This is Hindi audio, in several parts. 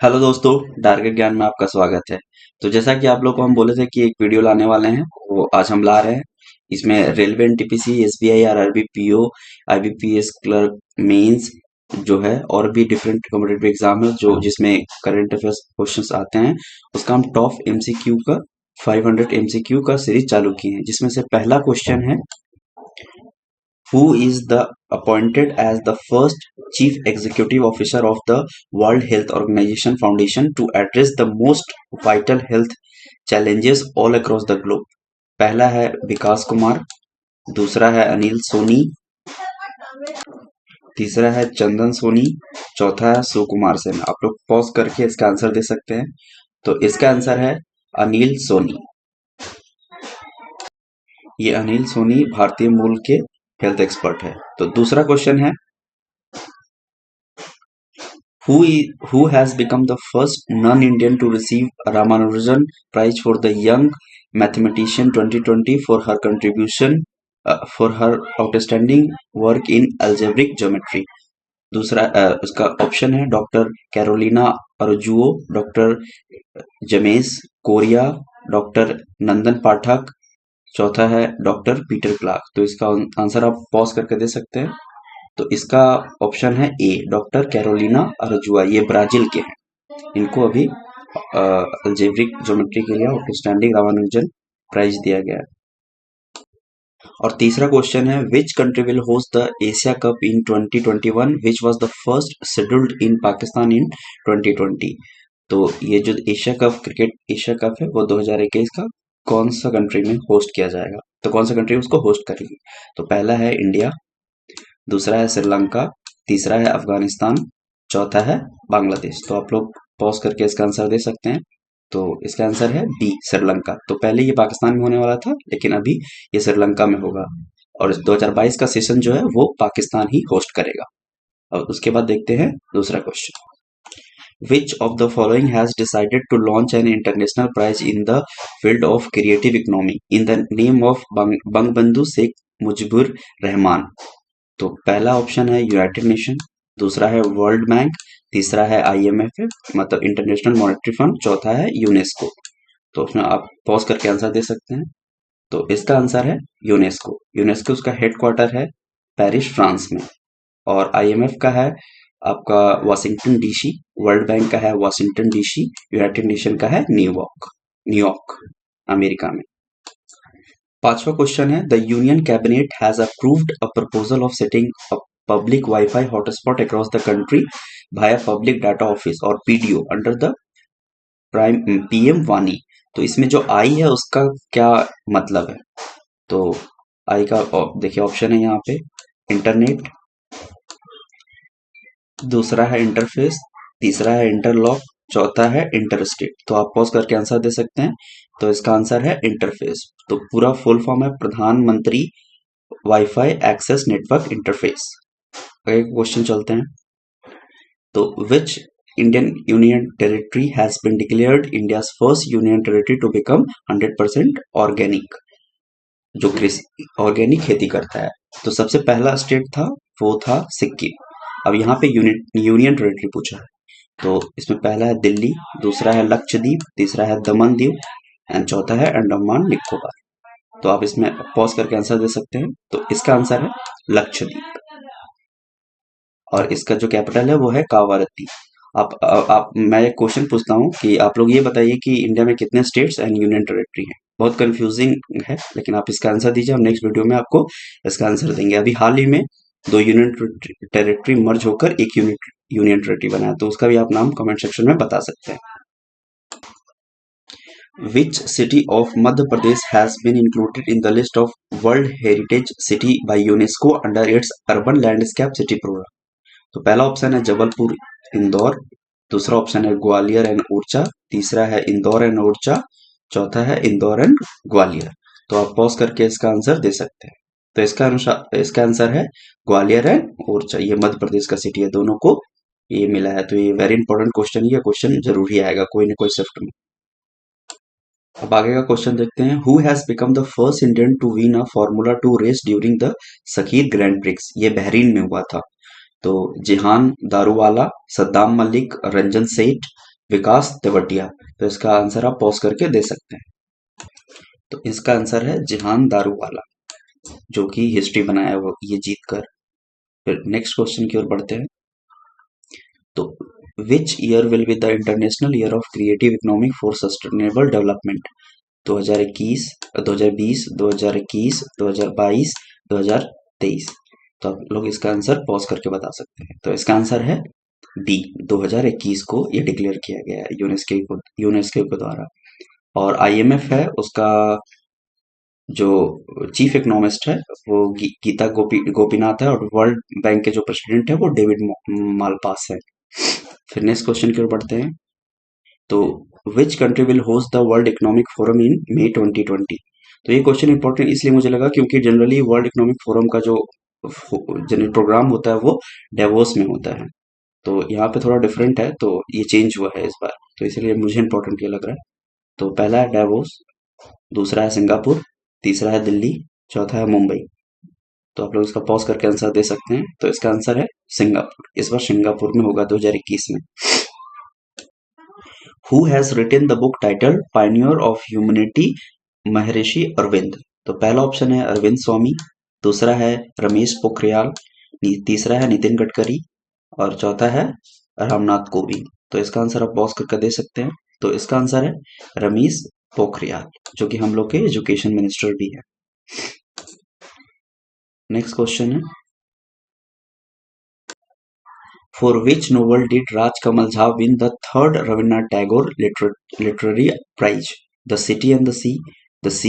हेलो दोस्तों, टारगेट ज्ञान में आपका स्वागत है। तो जैसा कि आप लोग को हम बोले थे कि एक वीडियो लाने वाले हैं, वो आज हम ला रहे हैं। इसमें railway NTPC, SBI, RRB, PO, IBPS clerk mains जो है और भी डिफरेंट कॉम्पिटिटिव एग्जाम है जो जिसमें करंट अफेयर्स क्वेश्चंस आते हैं, उसका हम टॉप एमसीक्यू का 500 एमसीक्यू का सीरीज चालू किए हैं। जिसमें से पहला क्वेश्चन है, who is the appointed as the first chief executive officer of the World Health Organization Foundation to address the most vital health challenges all across the globe? पहला है विकास कुमार, दूसरा है अनिल सोनी, तीसरा है चंदन सोनी, चौथा है सुकुमार सेन। आप लोग पॉज करके इसका आंसर दे सकते हैं। तो इसका आंसर है अनिल सोनी। ये अनिल सोनी भारतीय मूल के हेल्थ एक्सपर्ट है। तो दूसरा क्वेश्चन है, who has become the first non-Indian to receive Ramanujan Prize for the Young Mathematician 2020 for her contribution for her outstanding work in algebraic geometry? दूसरा उसका ऑप्शन है doctor Carolina Araujo, doctor James Correa, doctor Nandan Pathak, चौथा है डॉक्टर पीटर क्लार्क। तो इसका आंसर आप पॉज करके दे सकते हैं। तो इसका ऑप्शन है ए, डॉक्टर कैरोलिना अरजुआ। ये ब्राजील के हैं। इनको अभी अल्जेब्रिक ज्योमेट्री के लिए आउटस्टैंडिंग रामानुजन प्राइज दिया गया है। और तीसरा क्वेश्चन है, which country will host the Asia cup in 2021 which was the first scheduled in Pakistan in 2020? तो ये जो Asia cup, cricket Asia cup है, वो 2021 का कौन सा कंट्री में होस्ट किया जाएगा? तो कौन सा कंट्री उसको होस्ट करेगी? तो पहला है इंडिया, दूसरा है श्रीलंका, तीसरा है अफगानिस्तान, चौथा है बांग्लादेश। तो आप लोग पॉज करके इसका आंसर दे सकते हैं। तो इसका आंसर है बी, श्रीलंका। तो पहले ये पाकिस्तान में होने वाला था, लेकिन अभी ये श्रीलंका में होगा। और 2022 का सेशन जो है वो पाकिस्तान ही होस्ट करेगा। और उसके बाद देखते हैं दूसरा question, Which of the following has decided to launch an international prize in the field of creative economy in the name of Bangabandhu Sheikh Mujibur Rahman? तो पहला ऑप्शन है यूनाइटेड नेशन, दूसरा है वर्ल्ड बैंक, तीसरा है आईएमएफ मतलब इंटरनेशनल मॉनेटरी फंड, चौथा है यूनेस्को। तो उसमें आप पॉज करके आंसर दे सकते हैं। तो इसका आंसर है यूनेस्को। यूनेस्को उसका हेडक्वार्टर है पेरिस, फ्रांस में। और आईएमएफ का है आपका वाशिंगटन डीसी, वर्ल्ड बैंक का है वाशिंगटन डीसी, यूनाइटेड नेशन का है न्यूयॉर्क, न्यूयॉर्क अमेरिका में। पांचवा क्वेश्चन है, the union cabinet has approved a proposal of setting a public WiFi hotspot across the country via public data office और PDO under the prime PM वानी। तो इसमें जो आई है उसका क्या मतलब है? तो आई का देखिए ऑप्शन है यहाँ पे इंटरनेट, दूसरा है इंटरफेस, तीसरा है इंटरलॉक, चौथा है इंटरस्टेट। तो आप पॉज करके आंसर दे सकते हैं। तो इसका आंसर है इंटरफेस। तो पूरा फुल फॉर्म है Pradhan Mantri wifi access network interface. आगे क्वेश्चन चलते हैं। तो which Indian union territory has been declared India's first union territory to become 100% organic, जो कृषि ऑर्गेनिक खेती करता है? तो सबसे पहला स्टेट था वो था सिक्किम। अब यहाँ पे यूनियन टेरिटरी पूछा है। तो इसमें पहला है दिल्ली, दूसरा है लक्षद्वीप, तीसरा है दमन दीव एंड चौथा है अंडमान निकोबार। तो आप इसमें पॉज करके आंसर दे सकते हैं। तो इसका आंसर है लक्षद्वीप। और इसका जो कैपिटल है वो है कावारत्ती। आप मैं एक क्वेश्चन पूछता हूँ कि आप लोग ये बताइए कि इंडिया में कितने स्टेट्स एंड यूनियन टेरिटरी हैं। बहुत कंफ्यूजिंग है, लेकिन आप इसका आंसर दीजिए। हम नेक्स्ट वीडियो में आपको इसका आंसर देंगे। अभी हाल ही में दो यूनियन टेरिटरी मर्ज होकर एक यूनियन टेरिटरी बना है, तो उसका भी आप नाम कमेंट सेक्शन में बता सकते हैं। Which city of Madhya Pradesh has been included in the list of World Heritage City by UNESCO under its Urban Landscape City Program? तो पहला ऑप्शन है जबलपुर इंदौर, दूसरा ऑप्शन है ग्वालियर एंड ऊर्जा, तीसरा है इंदौर एंड ऊर्जा, चौथा है इंदौर एंड ग्वालियर। तो आप पॉज करके इसका आंसर दे सकते हैं। तो इसका आंसर है ग्वालियर एंड ऊर्जा। ये मध्य प्रदेश का सिटी है, दोनों को ये मिला है। तो ये वेरी इंपॉर्टेंट क्वेश्चन, ये क्वेश्चन जरूर ही आएगा कोई ना कोई शिफ्ट में। अब आगे का क्वेश्चन देखते हैं, who has become the first Indian to win a formula 2 race during the Sakhir Grand Prix? ये बहरीन में हुआ था। तो जिहान दारूवाला, सद्दाम मलिक, रंजन सेठ, विकास तेवतिया। तो इसका आंसर आप पॉज करके दे सकते हैं। तो इसका आंसर है जिहान दारूवाला, जो कि हिस्ट्री बनाया वो ये जीत कर। फिर नेक्स्ट क्वेश्चन की ओर बढ़ते हैं। तो which year will be the international year of creative economic for sustainable development? 2021, 2020, 2021, 2022, 2023। तो आप लोग इसका आंसर पॉज करके बता सकते हैं। तो इसका आंसर है बी, 2021 को ये डिक्लेयर किया गया है यूनेस्को के द्वारा। और आईएमएफ है उसका जो चीफ इकोनॉमिस्ट है वो गीता गोपीनाथ है, और वर्ल्ड बैंक के जो प्रेसिडेंट है वो डेविड मालपास है। फिर नेक्स्ट क्वेश्चन की ओर बढ़ते हैं। तो which country will host the world economic forum in May 2020? तो ये क्वेश्चन इंपॉर्टेंट इसलिए मुझे लगा क्योंकि जनरली वर्ल्ड इकोनॉमिक फोरम का जो जनरल प्रोग्राम होता है वो डेवोस में होता है। तो यहाँ पे थोड़ा डिफरेंट है, तो ये चेंज हुआ है इस बार, तो इसलिए मुझे इंपॉर्टेंट ये लग रहा है। तो पहला है डेवोस, दूसरा है सिंगापुर, तीसरा है दिल्ली, चौथा है मुंबई। तो आप लोग इसका पॉज करके आंसर दे सकते हैं। तो इसका आंसर है सिंगापुर। इस बार सिंगापुर में होगा 2021 में। Who has written the book title pioneer of humanity? Maharshi Aurobindo. तो पहला ऑप्शन है अरविंद स्वामी, दूसरा है रमेश पोखरियाल, तीसरा है नितिन गडकरी, और चौथा है रामनाथ कोविंद। तो इसका आंसर आप पॉज करके दे सकते हैं। तो इसका आंसर है रमेश पोखरियाल, जो कि हम लोग के एजुकेशन मिनिस्टर भी है। नेक्स्ट क्वेश्चन है, for which novel did Rajkamal Jha win the third Rabindranath Tagore literary prize? The city and the sea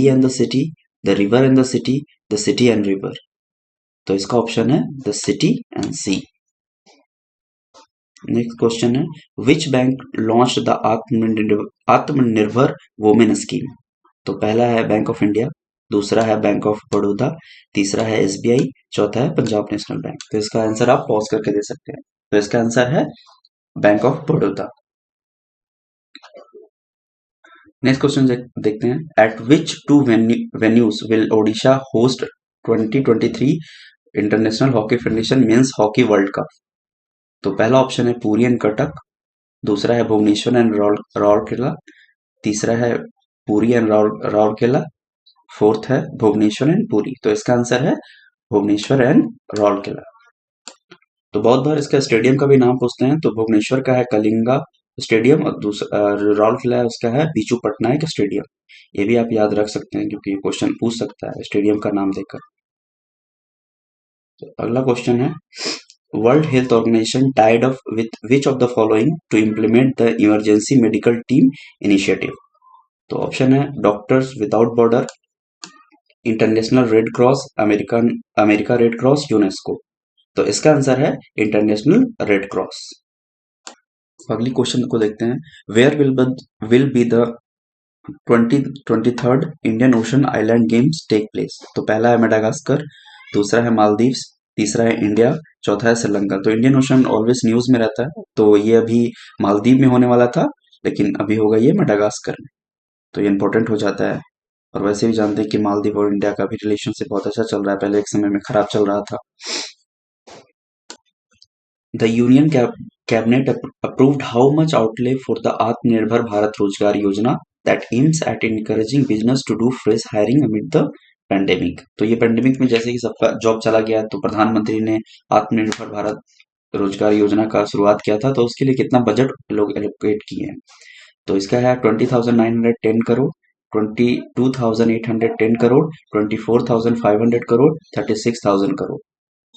and the city, the river and the city and river. तो इसका ऑप्शन है the city and sea. Next question है, which bank launch the Atmanirbhar women scheme? तो पहला है बैंक ऑफ इंडिया, दूसरा है बैंक ऑफ बड़ौदा, तीसरा है एसबीआई, चौथा है पंजाब नेशनल बैंक। तो इसका आंसर आप पॉज करके दे सकते हैं। तो इसका आंसर है bank of Baroda. Next question देखते हैं, at which two venues will Odisha host 2023 international hockey federation men's hockey world cup? तो पहला ऑप्शन है पुरी एंड कटक, दूसरा है भुवनेश्वर एंड राउरकेला, तीसरा है पुरी एंड राउरकेला, फोर्थ है भुवनेश्वर एंड पुरी। तो इसका आंसर है भुवनेश्वर एंड राउरकेला। तो बहुत बार इसका स्टेडियम का भी नाम पूछते हैं। तो भुवनेश्वर का है कलिंगा स्टेडियम, और दूसरा राउरकेला है उसका है बीचू पटनायक स्टेडियम। ये भी आप याद रख सकते हैं क्योंकि क्वेश्चन पूछ सकता है स्टेडियम का नाम देकर। तो अगला क्वेश्चन है, world health organization tied up with which of the following to implement the emergency medical team initiative? तो ऑप्शन है doctors without border, international red cross, America red cross, UNESCO. तो इसका आंसर है इंटरनेशनल रेड क्रॉस। अगली क्वेश्चन को देखते हैं, where will be the 23rd Indian ocean island games take place? तो पहला है मेडागास्कर, दूसरा है मालदीव्स, तीसरा है इंडिया, चौथा है श्रीलंका। तो इंडियन ओशन ऑलवेज न्यूज में रहता है, तो ये अभी मालदीव में होने वाला था, लेकिन अभी होगा ये मेडागास्कर में। तो ये इंपॉर्टेंट हो जाता है। और वैसे भी जानते हैं कि मालदीव और इंडिया का भी रिलेशनशिप बहुत अच्छा चल रहा है, पहले एक समय में खराब चल रहा था। The Union Cabinet approved how much outlay for the Atmanirbhar Bharat Rozgar Yojana that aims at encouraging business to do fresh hiring amid the pandemic? तो ये पेंडेमिक में जैसे कि सबका जॉब चला गया, तो प्रधानमंत्री ने आत्मनिर्भर भारत रोजगार योजना का शुरुआत किया था, तो उसके लिए कितना बजट लोग एलोकेट किए हैं? तो इसका है 20,910 करोड़, 22,810 करोड़, 24,500 करोड़, 36,000 करोड़।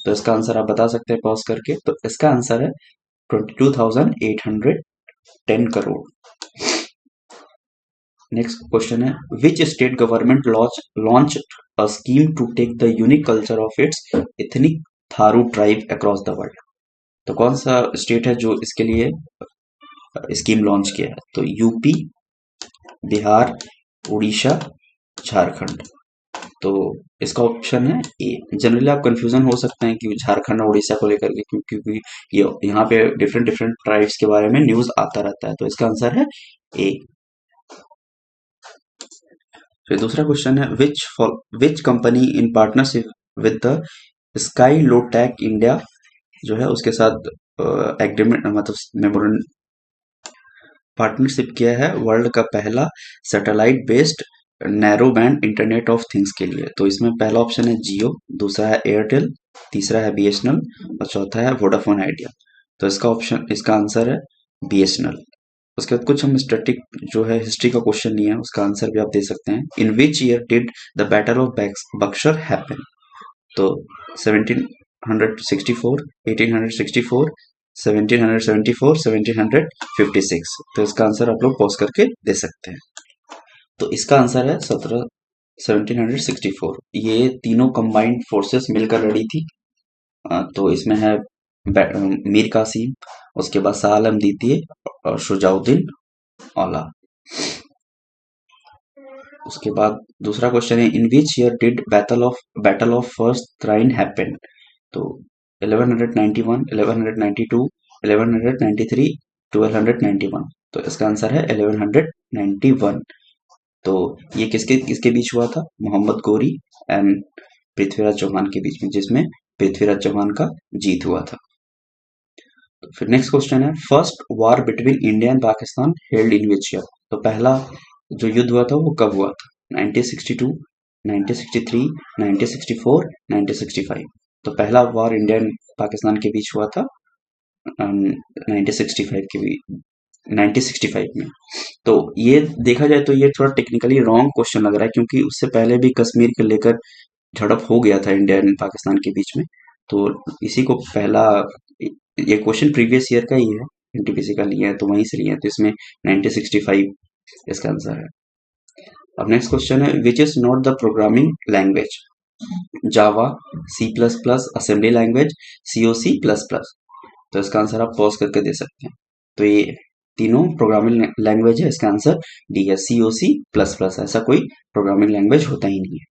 तो इसका आंसर आप बता सकते हैं पॉज करके। तो इसका आंसर है 22,810 करोड़। नेक्स्ट क्वेश्चन है, which state government launch a scheme to take the unique culture of its ethnic Tharu tribe across the world? तो कौन सा स्टेट है जो इसके लिए स्कीम लॉन्च किया है? तो यूपी, बिहार, उड़ीसा, झारखंड। तो इसका ऑप्शन है ए। जनरली आप कंफ्यूजन हो सकते हैं कि झारखंड और उड़ीसा को लेकर के, क्योंकि ये यहाँ पे डिफरेंट डिफरेंट ट्राइब्स के बारे में न्यूज आता रहता है। तो इसका आंसर है ए। फिर दूसरा क्वेश्चन है, which company in partnership with the Skylo Tech India जो है उसके साथ एग्रीमेंट मतलब पार्टनरशिप किया है वर्ल्ड का पहला satellite based narrow band internet of things के लिए? तो इसमें पहला ऑप्शन है जियो, दूसरा है एयरटेल, तीसरा है बीएसएनएल और चौथा है वोडाफोन आइडिया। तो इसका आंसर है बीएसएनएल। उसके बाद कुछ हम स्टैटिक जो है हिस्ट्री का क्वेश्चन नहीं है, उसका आंसर भी आप दे सकते हैं। In which year did the battle of Buxar happen? तो 1764, 1864, 1774, 1756। तो इसका आंसर आप लोग पॉज करके दे सकते हैं। तो इसका आंसर है 1764। ये तीनों कंबाइंड फोर्सेस मिलकर लड़ी थी। तो इसमें है मीर कासिम, उसके बाद शाह आलम द्वितीय और शुजाउद्दीन औला। उसके बाद दूसरा क्वेश्चन है in which year did battle of first Rhine happen? तो 1191, 1192, 1193, 1291। तो इसका आंसर है 1191। तो ये किसके किसके बीच हुआ था? मोहम्मद गोरी एंड पृथ्वीराज चौहान के बीच में, जिसमें पृथ्वीराज चौहान का जीत हुआ था। तो फिर नेक्स्ट क्वेश्चन है first war between India and Pakistan held in which year? तो पहला जो युद्ध हुआ था वो कब हुआ था? 1962, 1963, 1964, 1965। तो पहला वॉर इंडिया एंड पाकिस्तान के बीच हुआ था 1965 के बीच, 1965 में। तो ये देखा जाए तो ये थोड़ा टेक्निकली रॉन्ग क्वेश्चन लग रहा है, क्योंकि उससे पहले भी कश्मीर को लेकर झड़प हो गया था इंडिया एंड पाकिस्तान के बीच में। तो इसी को पहला, ये क्वेश्चन प्रीवियस ईयर का ही है, एनटीपीसी का लिया है तो वहीं से लिया है, तो इसमें 1965 इसका आंसर है। अब नेक्स्ट क्वेश्चन है which is not the programming language? Java, C plus plus, assembly language, COC plus plus. तो इसका आंसर आप पॉज करके दे सकते हैं। तो ये तीनों प्रोग्रामिंग लैंग्वेज है, इसका आंसर डी है, सीओसी प्लस प्लस। ऐसा कोई प्रोग्रामिंग लैंग्वेज होता ही नहीं है।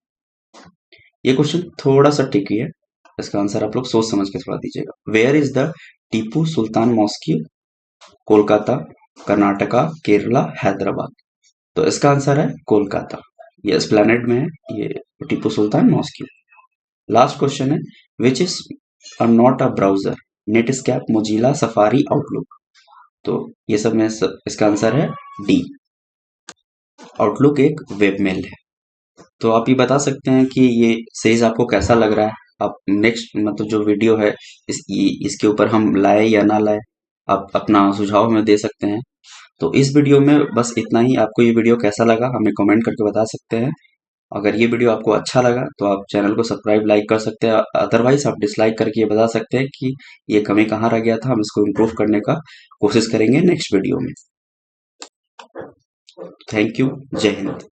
ये क्वेश्चन थोड़ा सा ट्रिकी है, इसका आंसर आप लोग सोच समझ के थोड़ा दीजिएगा। Where is the Tipu Sultan mosque? Kolkata, Karnataka, Kerala, Hyderabad. तो इसका आंसर है कोलकाता, ये एस्प्लैनेड में है ये Tipu Sultan mosque. Last question है which is not a browser? Netscape, Mozilla, Safari, Outlook. तो ये सब में इसका आंसर है डी, आउटलुक एक वेब मेल है। तो आप ये बता सकते हैं कि ये सीरीज आपको कैसा लग रहा है। आप नेक्स्ट मतलब जो वीडियो है इसके ऊपर हम लाए या ना लाए, आप अपना सुझाव हमें दे सकते हैं। तो इस वीडियो में बस इतना ही। आपको ये वीडियो कैसा लगा हमें कमेंट करके बता सकते हैं। अगर ये वीडियो आपको अच्छा लगा तो आप चैनल को सब्सक्राइब लाइक कर सकते हैं, अदरवाइज आप डिसलाइक करके ये बता सकते हैं कि ये कमी कहाँ रह गया था, हम इसको इम्प्रूव करने का कोशिश करेंगे नेक्स्ट वीडियो में। थैंक यू, जय हिंद।